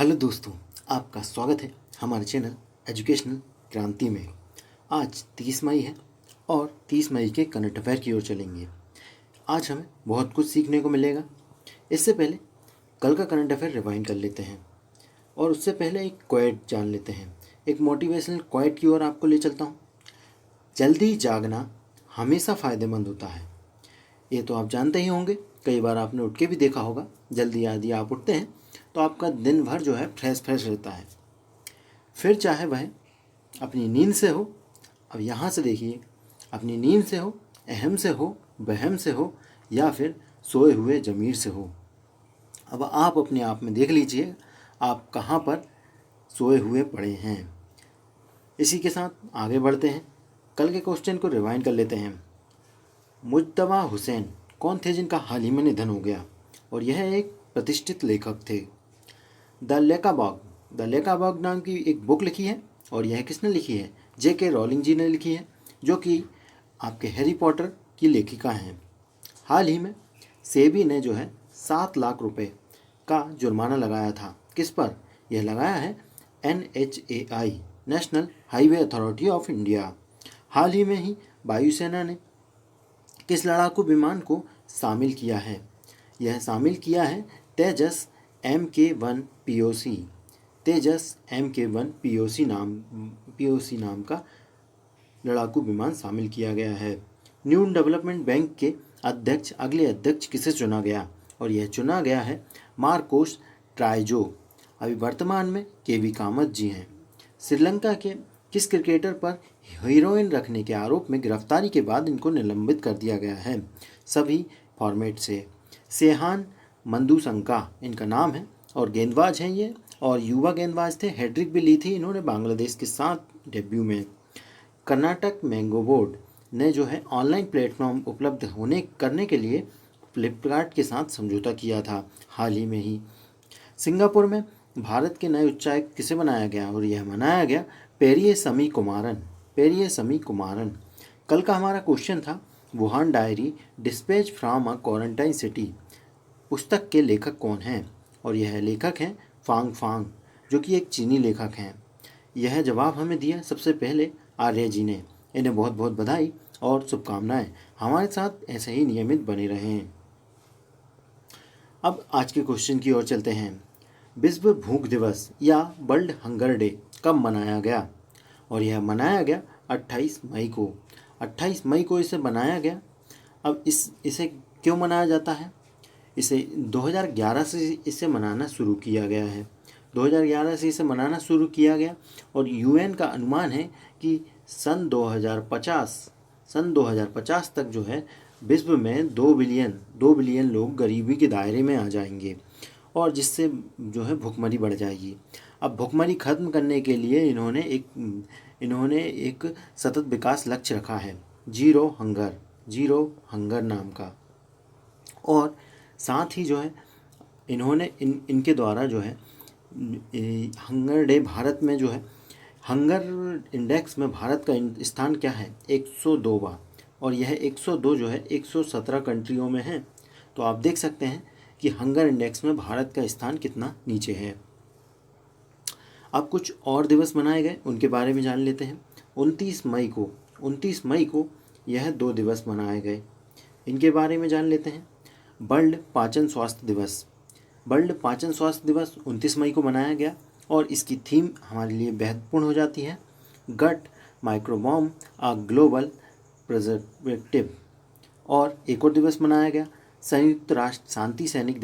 Hello दोस्तों, आपका स्वागत है हमारे चैनल एजुकेशनल क्रांति में। आज 30 मई है और 30 मई के करंट अफेयर की ओर चलेंगे। आज हमें बहुत कुछ सीखने को मिलेगा। इससे पहले कल का करंट अफेयर रिवाइंड कर लेते हैं और उससे पहले एक क्वेट जान लेते हैं। एक मोटिवेशनल क्वेट की ओर आपको ले चलता हूँ। जल्दी जागना हमेशा फ़ायदेमंद होता है। ये तो आप जानते ही होंगे, कई बार आपने उठ के भी देखा होगा। जल्दी यदि आप उठते हैं तो आपका दिन भर जो है फ्रेश रहता है, फिर चाहे वह अपनी नींद से हो। अब यहाँ से देखिए, अपनी नींद से हो, अहम से हो, वहम से हो या फिर सोए हुए ज़मीर से हो। अब आप अपने आप में देख लीजिए आप कहाँ पर सोए हुए पड़े हैं। इसी के साथ आगे बढ़ते हैं, कल के क्वेश्चन को रिवाइंड कर लेते हैं। मुज्तबा हुसैन कौन थे जिनका हाल ही में निधन हो गया? और यह एक प्रतिष्ठित लेखक थे। द लेकाबॉग नाम की एक बुक लिखी है और यह किसने लिखी है? J.K. रॉलिंग जी ने लिखी है, जो कि आपके हैरी पॉटर की लेखिका हैं। हाल ही में सेबी ने जो है 7 लाख रुपए का जुर्माना लगाया था। किस पर? यह लगाया है NHAI, National Highway Authority of India. हाल ही में ही वायुसेना ने किस लड़ाकू विमान को शामिल किया है? यह शामिल किया है तेजस MK1 POC। तेजस MK1 POC नाम का लड़ाकू विमान शामिल किया गया है। न्यू डेवलपमेंट बैंक के अगले अध्यक्ष किसे चुना गया? और यह चुना गया है मार्कोस ट्राइजो। अभी वर्तमान में KV कामत जी हैं। श्रीलंका के किस क्रिकेटर पर हीरोइन रखने के आरोप में गिरफ्तारी के बाद इनको निलंबित कर दिया गया है? सभी फॉर्मेट से। सेहान मंदूसंका इनका नाम है और गेंदबाज हैं ये, और युवा गेंदबाज थे। हैट्रिक भी ली थी इन्होंने बांग्लादेश के साथ डेब्यू में। कर्नाटक मैंगो बोर्ड ने जो है ऑनलाइन प्लेटफॉर्म उपलब्ध करने के लिए फ्लिपकार्ट के साथ समझौता किया था हाल ही में ही। सिंगापुर में भारत के नए उच्चायुक्त किसे बनाया गया? और यह बनाया गया पेरिये कुमारन। कल का हमारा क्वेश्चन था Wuhan diary dispatch from a quarantine city पुस्तक के लेखक कौन हैं? और यह लेखक हैं फांग, जो कि एक चीनी लेखक हैं। यह जवाब हमें दिया सबसे पहले आर्य जी ने। इन्हें बहुत बहुत बधाई और शुभकामनाएं। हमारे साथ ऐसे ही नियमित बने रहें। अब आज के क्वेश्चन की ओर चलते हैं। विश्व भूख दिवस या वर्ल्ड हंगर डे कब मनाया गया? और यह मनाया गया 28 मई को। 28 मई को इसे बनाया गया। अब इसे क्यों मनाया जाता है? इसे 2011 से इसे मनाना शुरू किया गया है। 2011 से इसे मनाना शुरू किया गया और UN का अनुमान है कि सन 2050 तक जो है विश्व में 2 बिलियन लोग गरीबी के दायरे में आ जाएंगे और जिससे जो है भुखमरी बढ़ जाएगी। अब भुखमरी खत्म करने के लिए इन्होंने एक सतत विकास लक्ष्य रखा है, जीरो हंगर नाम का। और साथ ही जो है इन्होंने इनके द्वारा जो है हंगर डे भारत में जो है हंगर इंडेक्स में भारत का स्थान क्या है? 102वां। और यह 102 जो है 117 कंट्रियों में है। तो आप देख सकते हैं कि हंगर इंडेक्स में भारत का स्थान कितना नीचे है। अब कुछ और दिवस मनाए गए, उनके बारे में जान लेते हैं। 29 मई को यह 2 दिवस मनाए गए, इनके बारे में जान लेते हैं। वर्ल्ड पाचन स्वास्थ्य दिवस 29 मई को मनाया गया और इसकी थीम हमारे लिए महत्वपूर्ण हो जाती है, gut microbiome a global preservative. और एक और दिवस मनाया गया, संयुक्त राष्ट्र शांति सैनिक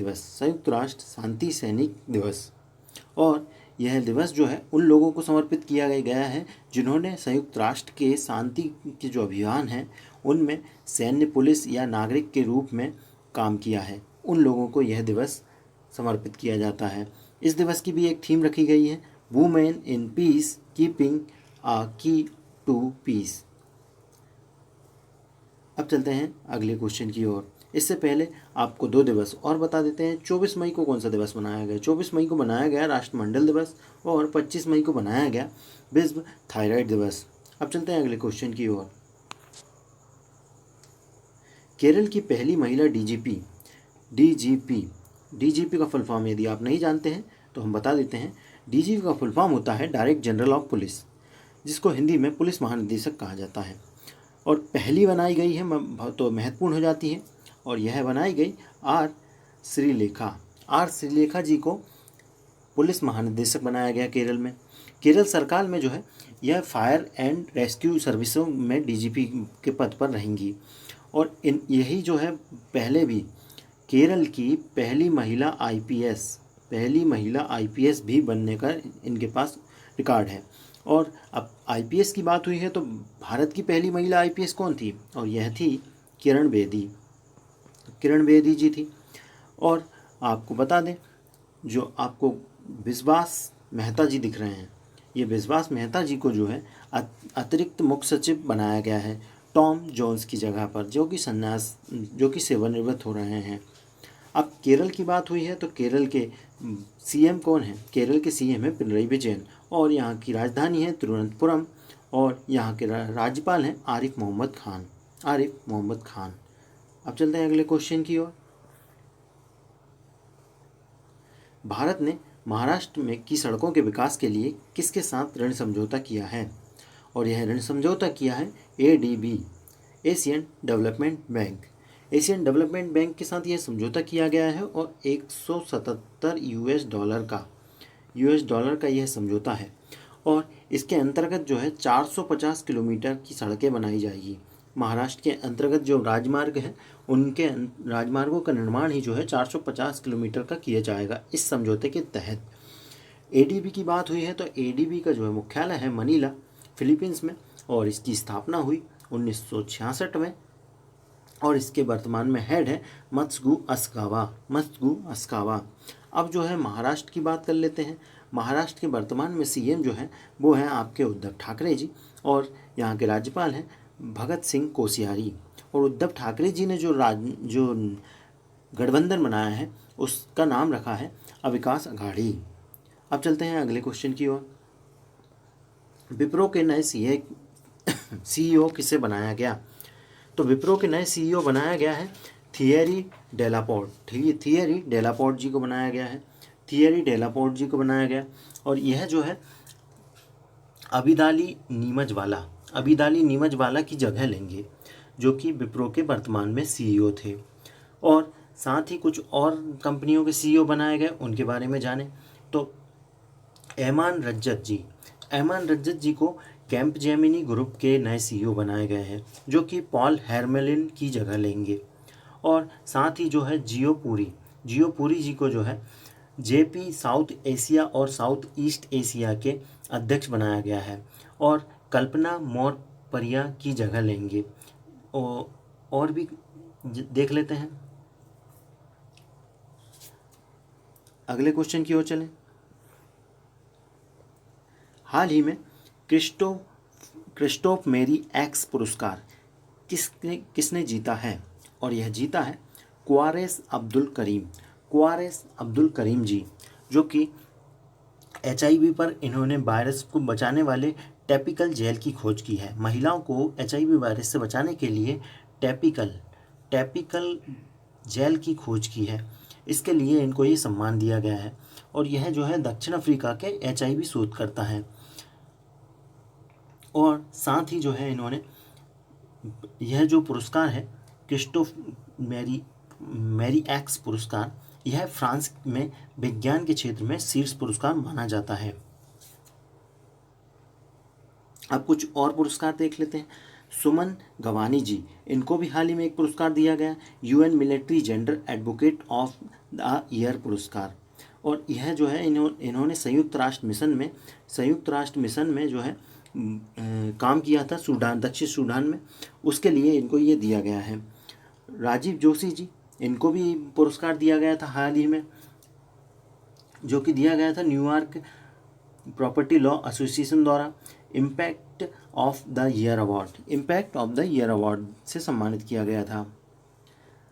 दिवस। और यह दिवस जो है उन लोगों को समर्पित किया गया है जिन्होंने संयुक्त राष्ट्र के शांति के जो अभियान हैं उनमें सैन्य, पुलिस या नागरिक के रूप में काम किया है। उन लोगों को यह दिवस समर्पित किया जाता है। इस दिवस की भी एक थीम रखी गई है, women in peace keeping a की टू पीस। अब चलते हैं अगले क्वेश्चन की ओर। इससे पहले आपको 2 दिवस और बता देते हैं। 24 मई को कौन सा दिवस मनाया गया? 24 मई को मनाया गया राष्ट्रमंडल दिवस और 25 मई को मनाया गया विश्व थायराइड दिवस। अब चलते हैं अगले क्वेश्चन की ओर। केरल की पहली महिला DGP का फुल फॉर्म यदि आप नहीं जानते हैं तो हम बता देते हैं, डीजीपी का फुल फॉर्म होता है डायरेक्टर जनरल ऑफ पुलिस, जिसको हिंदी में पुलिस महानिदेशक कहा जाता है। और पहली बनाई गई है तो महत्वपूर्ण हो जाती है, और यह बनाई गई आर श्रीलेखा जी को पुलिस महानिदेशक बनाया गया केरल में। केरल सरकार में जो है यह फायर एंड रेस्क्यू सर्विसों में डीजीपी के पद पर रहेंगी। और यही जो है पहले भी केरल की पहली महिला आईपीएस भी बनने का इनके पास रिकॉर्ड है। और अब आईपीएस की बात हुई है तो भारत की पहली महिला आईपीएस कौन थी, और यह थी किरण बेदी जी थी। और आपको बता दें, जो आपको विश्वास मेहता जी दिख रहे हैं, ये विश्वास मेहता जी को जो है अतिरिक्त मुख्य सचिव बनाया गया है टॉम जोन्स की जगह पर, जो कि सेवानिवृत्त हो रहे हैं। अब केरल की बात हुई है तो केरल के सीएम कौन है? केरल के सीएम है पिनरई विजयन, और यहाँ की राजधानी है तिरुवनंतपुरम, और यहाँ के राज्यपाल हैं आरिफ मोहम्मद खान। अब चलते हैं अगले क्वेश्चन की ओर। भारत ने महाराष्ट्र में की सड़कों के विकास के लिए किसके साथ ऋण समझौता किया है? और यह ऋण समझौता किया है एडीबी, एशियन डेवलपमेंट बैंक के साथ यह समझौता किया गया है, और 177 यूएस डॉलर का यह समझौता है। और इसके अंतर्गत जो है 450 किलोमीटर की सड़कें बनाई जाएगी। महाराष्ट्र के अंतर्गत जो राजमार्ग हैं, उनके राजमार्गों का निर्माण ही जो है 450 किलोमीटर का किया जाएगा इस समझौते के तहत। एडीबी की बात हुई है तो एडीबी का जो है मुख्यालय है मनीला, फिलीपींस में, और इसकी स्थापना हुई 1966 में, और इसके वर्तमान में हेड है मत्सुगु अस्कावा। अब जो है महाराष्ट्र की बात कर लेते हैं। महाराष्ट्र के वर्तमान में सीएम जो है वो हैं आपके उद्धव ठाकरे जी, और यहाँ के राज्यपाल हैं भगत सिंह कोश्यारी। और उद्धव ठाकरे जी ने जो गठबंधन बनाया है उसका नाम रखा है अविकास अघाड़ी। अब चलते हैं अगले क्वेश्चन की ओर। विप्रो के नए सीईओ किसे बनाया गया? तो विप्रो के नए सीईओ बनाया गया है थियरी डेलापोर्ट जी को बनाया गया। और यह जो है अबिदाली नीमचवाला की जगह लेंगे, जो कि विप्रो के वर्तमान में सीईओ थे। और साथ ही कुछ और कंपनियों के सीईओ बनाए गए, उनके बारे में जानें तो एमान रज्जत जी को कैंप जेमिनी ग्रुप के नए सीईओ बनाए गए हैं, जो कि पॉल हेरमेलिन की जगह लेंगे। और साथ ही जो है जियो पुरी जी को जो है जेपी साउथ एशिया और साउथ ईस्ट एशिया के अध्यक्ष बनाया गया है, और कल्पना मौर्य की जगह लेंगे। और भी देख लेते हैं, अगले क्वेश्चन की ओर चलें। हाल ही में क्रिस्टोफ मेरी एक्स पुरस्कार किसने जीता है? और यह जीता है क्वारेस अब्दुल करीम जी, जो कि HIV पर इन्होंने वायरस को बचाने वाले टैपिकल जेल की खोज की है। महिलाओं को HIV वायरस से बचाने के लिए टैपिकल जेल की खोज की है। इसके लिए इनको ये सम्मान दिया गया है, और यह जो है दक्षिण अफ्रीका के HIV शोधकर्ता हैं। और साथ ही जो है इन्होंने यह जो पुरस्कार है क्रिस्टोफ मेरी एक्स पुरस्कार, यह फ्रांस में विज्ञान के क्षेत्र में शीर्ष पुरस्कार माना जाता है। अब कुछ और पुरस्कार देख लेते हैं। सुमन गवानी जी, इनको भी हाल ही में एक पुरस्कार दिया गया, UN military gender advocate of the year पुरस्कार। और यह जो है इन्होंने संयुक्त राष्ट्र मिशन में जो है काम किया था दक्षिण सूडान में, उसके लिए इनको ये दिया गया है। राजीव जोशी जी, इनको भी पुरस्कार दिया गया था हाल ही में, जो कि दिया गया था न्यूयॉर्क प्रॉपर्टी लॉ एसोसिएशन द्वारा impact of the year award से सम्मानित किया गया था।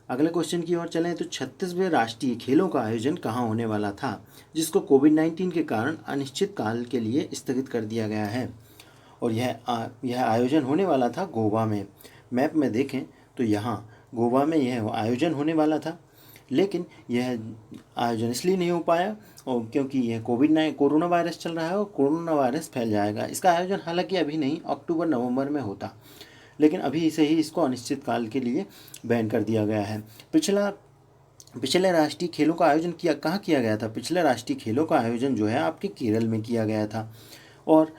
अगले क्वेश्चन की ओर चलें तो 36वें राष्ट्रीय खेलों का आयोजन कहाँ होने वाला था, जिसको कोविड-19 के कारण अनिश्चित काल के लिए स्थगित कर दिया गया है? और यह आयोजन होने वाला था गोवा में। मैप में देखें तो यहाँ गोवा में यह आयोजन होने वाला था। लेकिन यह आयोजन इसलिए नहीं हो पाया और क्योंकि यह कोरोना वायरस चल रहा है और कोरोना वायरस फैल जाएगा। इसका आयोजन हालांकि अभी नहीं, अक्टूबर नवंबर में होता, लेकिन अभी से ही इसको अनिश्चित काल के लिए बैन कर दिया गया है। पिछले राष्ट्रीय खेलों का आयोजन कहाँ किया गया था? पिछले राष्ट्रीय खेलों का आयोजन जो है आपके केरल में किया गया था। और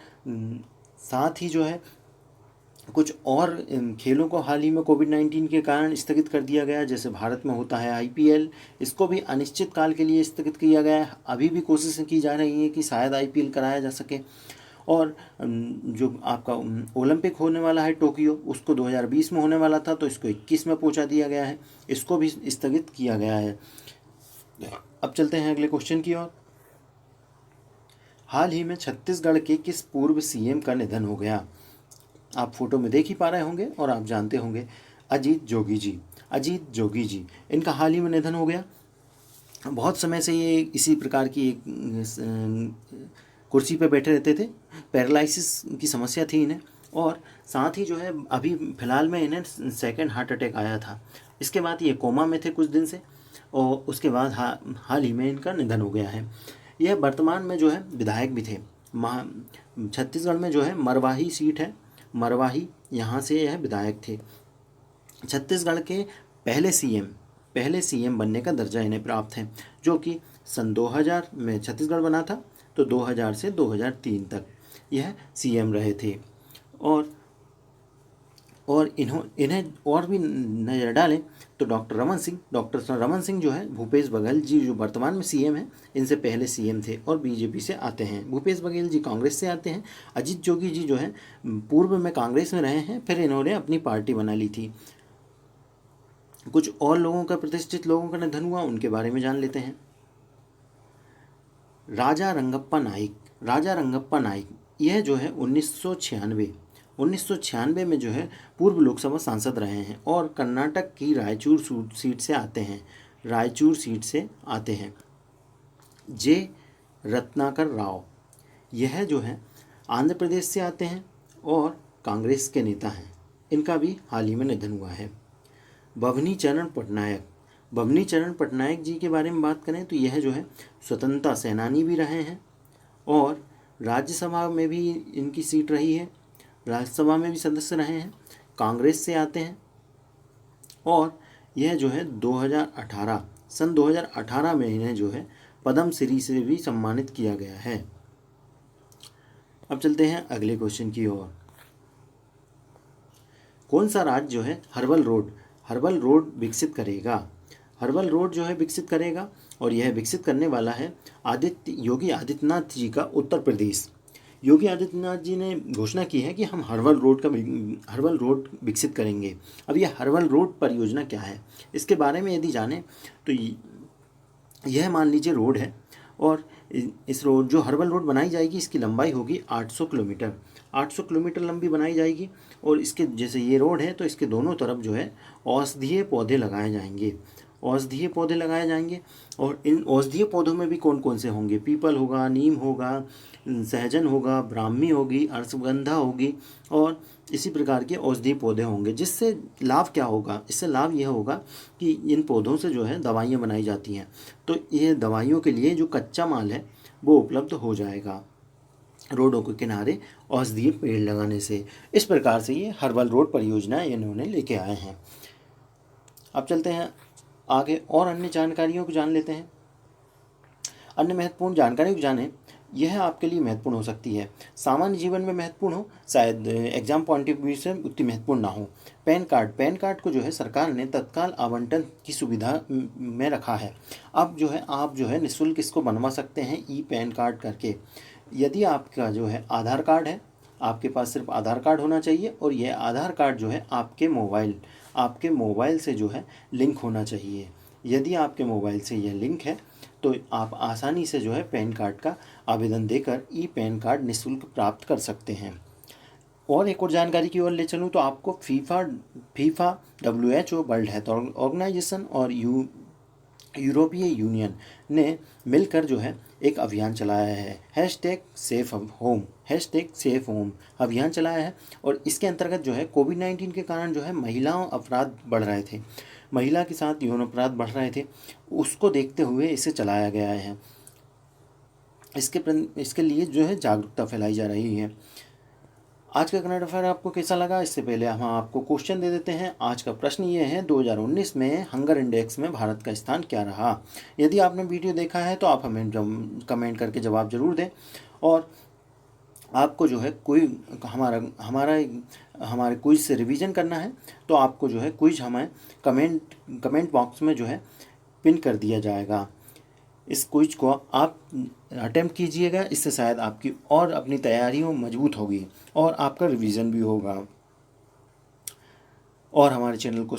साथ ही जो है कुछ और खेलों को हाल ही में कोविड-19 के कारण स्थगित कर दिया गया। जैसे भारत में होता है IPL, इसको भी अनिश्चित काल के लिए स्थगित किया गया है। अभी भी कोशिशें की जा रही हैं कि शायद IPL कराया जा सके। और जो आपका ओलंपिक होने वाला है टोक्यो, उसको 2020 में होने वाला था, तो इसको 21 में पहुंचा दिया गया है, इसको भी स्थगित किया गया है। अब चलते हैं अगले क्वेश्चन की ओर। हाल ही में छत्तीसगढ़ के किस पूर्व CM का निधन हो गया? आप फोटो में देख ही पा रहे होंगे और आप जानते होंगे, अजीत जोगी जी। अजीत जोगी जी, इनका हाल ही में निधन हो गया। बहुत समय से ये इसी प्रकार की एक कुर्सी पर बैठे रहते थे, पैरालिसिस की समस्या थी इन्हें, और साथ ही जो है अभी फ़िलहाल में इन्हें सेकंड हार्ट अटैक आया था। इसके बाद ये कोमा में थे कुछ दिन से, और उसके बाद हाल ही में इनका निधन हो गया है। यह वर्तमान में जो है विधायक भी थे। छत्तीसगढ़ में जो है मरवाही सीट है, मरवाही, यहाँ से यह विधायक थे। छत्तीसगढ़ के पहले CM बनने का दर्जा इन्हें प्राप्त है, जो कि सन 2000 में छत्तीसगढ़ बना था, तो 2000 से 2003 तक यह CM रहे थे। और इन्हें और भी नज़र डालें तो डॉक्टर रमन सिंह जो है, भूपेश बघेल जी जो वर्तमान में CM हैं, इनसे पहले CM थे और BJP से आते हैं। भूपेश बघेल जी कांग्रेस से आते हैं। अजीत जोगी जी जो है पूर्व में कांग्रेस में रहे हैं, फिर इन्होंने अपनी पार्टी बना ली थी। कुछ और लोगों का, प्रतिष्ठित लोगों का निधन हुआ, उनके बारे में जान लेते हैं। राजा रंगप्पा नाइक, यह जो है 1996 में जो है पूर्व लोकसभा सांसद रहे हैं और कर्नाटक की रायचूर सीट से आते हैं। जे रत्नाकर राव, यह जो है आंध्र प्रदेश से आते हैं और कांग्रेस के नेता हैं। इनका भी हाल ही में निधन हुआ है। भवनी चरण पटनायक जी के बारे में बात करें तो यह जो है स्वतंत्रता सेनानी भी रहे हैं और राज्यसभा में भी इनकी सीट रही है, राज्यसभा में भी सदस्य रहे हैं, कांग्रेस से आते हैं। और यह जो है सन 2018 में इन्हें जो है पद्म श्री से भी सम्मानित किया गया है। अब चलते हैं अगले क्वेश्चन की ओर। कौन सा राज्य जो है हर्बल रोड विकसित करेगा? हर्बल रोड जो है विकसित करेगा, और यह विकसित करने वाला है योगी आदित्यनाथ जी का उत्तर प्रदेश। योगी आदित्यनाथ जी ने घोषणा की है कि हम हर्बल रोड विकसित करेंगे। अब यह हर्बल रोड परियोजना क्या है, इसके बारे में यदि जानें तो यह मान लीजिए रोड है, और इस रोड जो हर्बल रोड बनाई जाएगी, इसकी लंबाई होगी 800 किलोमीटर लंबी बनाई जाएगी। और इसके जैसे ये रोड है तो इसके दोनों तरफ जो है औषधीय पौधे लगाए जाएंगे। और इन औषधीय पौधों में भी कौन कौन से होंगे? पीपल होगा, नीम होगा, सहजन होगा, ब्राह्मी होगी, अश्वगंधा होगी, और इसी प्रकार के औषधीय पौधे होंगे। जिससे लाभ क्या होगा? इससे लाभ यह होगा कि इन पौधों से जो है दवाइयाँ बनाई जाती हैं, तो ये दवाइयों के लिए जो कच्चा माल है वो उपलब्ध हो जाएगा रोडों के किनारे औषधीय पेड़ लगाने से। इस प्रकार से ये हर्बल रोड परियोजना इन्होंने लेके आए हैं। अब चलते हैं आगे और अन्य जानकारियों को जान लेते हैं। अन्य महत्वपूर्ण जानकारी को जानें, यह आपके लिए महत्वपूर्ण हो सकती है, सामान्य जीवन में महत्वपूर्ण हो, शायद एग्जाम पॉइंट ऑफ व्यू से उतनी महत्वपूर्ण ना हो। पैन कार्ड को जो है सरकार ने तत्काल आवंटन की सुविधा में रखा है। अब जो है आप जो है निःशुल्क इसको बनवा सकते हैं पैन कार्ड करके। यदि आपका जो है आधार कार्ड है, आपके पास सिर्फ आधार कार्ड होना चाहिए, और यह आधार कार्ड जो है आपके मोबाइल से जो है लिंक होना चाहिए। यदि आपके मोबाइल से यह लिंक है तो आप आसानी से जो है पैन कार्ड का आवेदन देकर पैन कार्ड निःशुल्क प्राप्त कर सकते हैं। और एक और जानकारी की ओर ले चलूँ तो आपको FIFA WHO world health organisation और यूरोपीय यूनियन ने मिलकर जो है एक अभियान चलाया है, #सेफ होम अभियान चलाया है। और इसके अंतर्गत जो है कोविड-19 के कारण जो है महिलाओं अपराध बढ़ रहे थे, महिला के साथ यौन अपराध बढ़ रहे थे, उसको देखते हुए इसे चलाया गया है। इसके लिए जो है जागरूकता फैलाई जा रही है। आज का करंट अफेयर आपको कैसा लगा? इससे पहले हम आपको क्वेश्चन दे देते हैं। आज का प्रश्न ये है, 2019 में हंगर इंडेक्स में भारत का स्थान क्या रहा? यदि आपने वीडियो देखा है तो आप हमें कमेंट करके जवाब ज़रूर दें। और आपको जो है कोई हमारे क्विज से रिवीजन करना है तो आपको जो है क्विज हमें कमेंट बॉक्स में जो है पिन कर दिया जाएगा। इस क्विज को आप अटेम्प्ट कीजिएगा, इससे शायद आपकी और अपनी तैयारियों मजबूत होगी और आपका रिवीजन भी होगा। और हमारे चैनल को